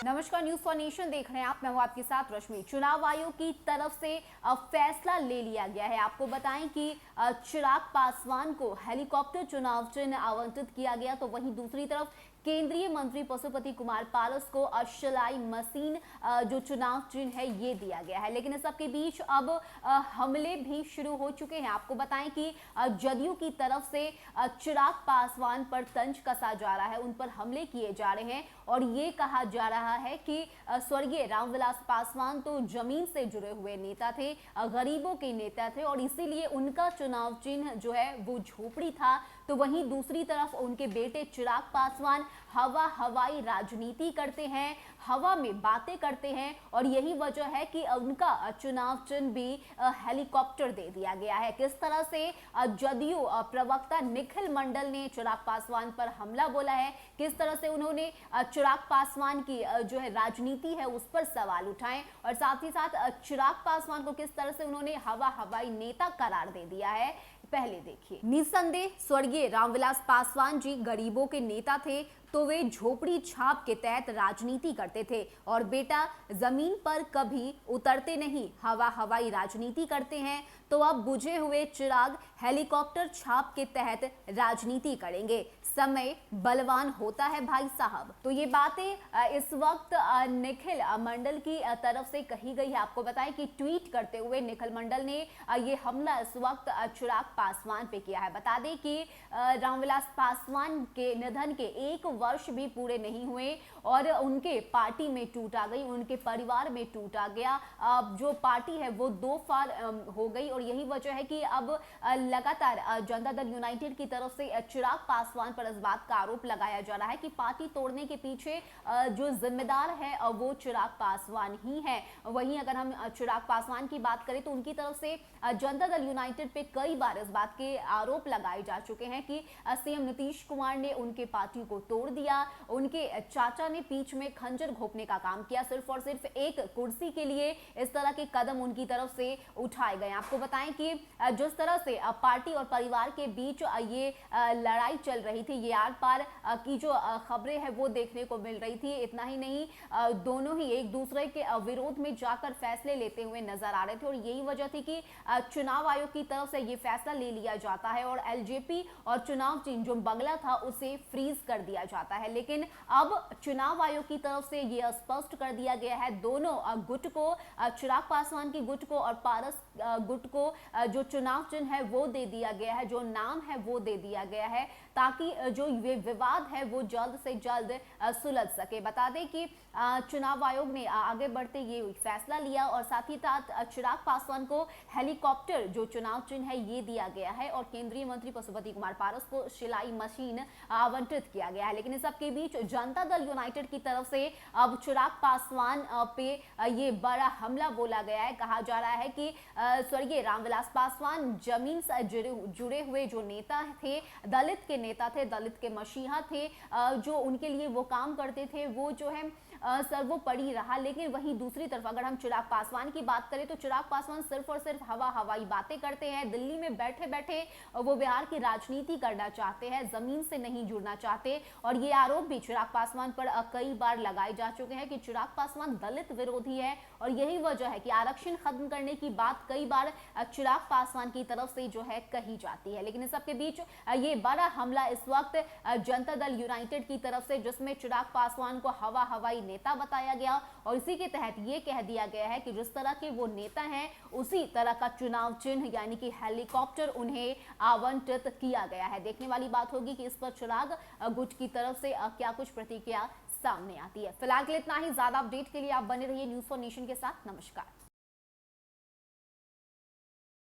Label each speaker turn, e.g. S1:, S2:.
S1: नमस्कार, news for nation देख रहे हैं आप। मैं हूं आपके साथ रश्मि। चुनाव आयोग की तरफ से फैसला ले लिया गया है। आपको बताएं कि चिराग पासवान को हेलीकॉप्टर चुनाव चिन्ह आवंटित किया गया, तो वहीं दूसरी तरफ केंद्रीय मंत्री पशुपति कुमार पारस को सिलाई मशीन जो चुनाव चिन्ह है ये दिया गया है। लेकिन इस सबके बीच अब हमले भी शुरू हो चुके हैं। आपको बताएं कि जदयू की तरफ से चिराग पासवान पर तंज कसा जा रहा है, उन पर हमले किए जा रहे हैं और ये कहा जा रहा है कि स्वर्गीय रामविलास पासवान तो जमीन से जुड़े हुए नेता थे, गरीबों के नेता थे और इसीलिए उनका चुनाव चिन्ह जो है वो झोपड़ी था। तो वहीं दूसरी तरफ उनके बेटे चिराग पासवान हवाई राजनीति करते हैं, हवा में बातें करते हैं और यही वजह है कि उनका चुनाव चिन्ह भी हेलीकॉप्टर दे दिया गया है। किस तरह से जदयू प्रवक्ता निखिल मंडल ने चिराग पासवान पर हमला बोला है, किस तरह से उन्होंने चिराग पासवान की जो है राजनीति है उस पर सवाल उठाए और साथ ही साथ चिराग पासवान को किस तरह से उन्होंने हवाई नेता करार दे दिया है, पहले देखिए। निसंदेह स्वर्गीय रामविलास पासवान जी गरीबों के नेता थे, तो वे झोपड़ी छाप के तहत राजनीति करते थे और बेटा जमीन पर कभी उतरते नहीं, हवाई राजनीति करते हैं। तो अब बुझे हुए चिराग हेलीकॉप्टर छाप के तहत राजनीति करेंगे। समय बलवान होता है भाई साहब। तो ये बातें इस वक्त निखिल मंडल की तरफ से कही गई है। आपको बताएं कि ट्वीट करते हुए निखिल मंडल ने ये हमला इस वक्त चिराग पासवान पे किया है। बता दें कि रामविलास पासवान के निधन के 1 वर्ष भी पूरे नहीं हुए और उनके पार्टी में टूट आ गई, उनके परिवार में टूट आ गया। जो पार्टी है वो 2 फार हो गई और यही वजह है कि अब लगातार जनता दल यूनाइटेड की तरफ से चिराग पासवान पर इस बात का आरोप लगाया जा रहा है कि पार्टी तोड़ने के पीछे जो जिम्मेदार है वो चिराग पासवान ही है। वहीं अगर हम चिराग पासवान की बात करें तो उनकी तरफ से जनता दल यूनाइटेड पे कई बार इस बात के आरोप लगाए जा चुके हैं कि सीएम नीतीश कुमार ने उनके पार्टी को तोड़ दिया, उनके चाचा ने पीठ में खंजर घोंपने का काम किया सिर्फ और सिर्फ एक कुर्सी के लिए। इस तरह के कदम उनकी तरफ से उठाए गए। आपको बताएं कि जिस तरह से पार्टी और परिवार के बीच ये लड़ाई चल रही थी, ये आर पार की जो खबरें हैं वो देखने को मिल रही थी। इतना ही नहीं, दोनों ही एक दूसरे के विरोध में जाकर फैसले लेते हुए नजर आ रहे थे और यही वजह थी कि चुनाव आयोग की तरफ से ये फैसला ले लिया जाता है और एलजेपी और चुनाव चिन्ह जो बंगला था उसे फ्रीज कर दिया जाता है। लेकिन अब चुनाव आयोग की तरफ से ये स्पष्ट कर दिया गया है, दोनों गुट को, चिराग पासवान की गुट को और पारस गुट को जो चुनाव चिन्ह है वो दे दिया गया है, जो नाम है वो दे दिया गया है ताकि जो ये विवाद है वो जल्द से जल्द सुलझ सके। बता दें कि चुनाव आयोग ने आगे बढ़ते ये फैसला लिया और साथ ही साथ चिराग पासवान को हेलीकॉप्टर जो चुनाव चिन्ह है ये दिया गया है और केंद्रीय मंत्री पशुपति कुमार पारस को सिलाई मशीन आवंटित किया गया है। लेकिन इस सबके बीच जनता दल यूनाइटेड की तरफ से अब चिराग पासवान पे ये बड़ा हमला बोला गया है। कहा जा रहा है कि स्वर्गीय रामविलास पासवान जमीन से जुड़े हुए जो नेता थे, दलित के नेता थे, दलित के मसीहा थे, जो उनके लिए वो काम करते थे वो जो है सर्वोपरि रहा। लेकिन वहीं दूसरी तरफ अगर हम चिराग पासवान की बात करें तो चिराग पासवान सिर्फ और सिर्फ हवाई बातें करते हैं। दिल्ली में बैठे बैठे वो बिहार की राजनीति करना चाहते हैं, जमीन से नहीं जुड़ना चाहते और ये आरोप भी चिराग पासवान पर कई बार लगाए जा चुके हैं कि चिराग पासवान दलित विरोधी है और यही वजह है कि आरक्षण खत्म करने की बात कई बार चिराग पासवान की तरफ से जो है कही जाती है। लेकिन इस सबके बीच ये बड़ा हमला इस वक्त जनता दल यूनाइटेड की तरफ से, जिसमें चिराग पासवान को हवाई नेता बताया गया और इसी के तहत ये कह दिया गया है कि जिस तरह के वो नेता हैं उसी तरह का चुनाव चिन्ह यानी कि हेलीकॉप्टर उन्हें आवंटित किया गया है। देखने वाली बात होगी कि इस पर चिराग गुट की तरफ से क्या कुछ प्रतिक्रिया सामने आती है। फिलहाल के लिए इतना ही। ज्यादा अपडेट के लिए आप बने रहिए न्यूज फॉर नेशन के साथ। नमस्कार।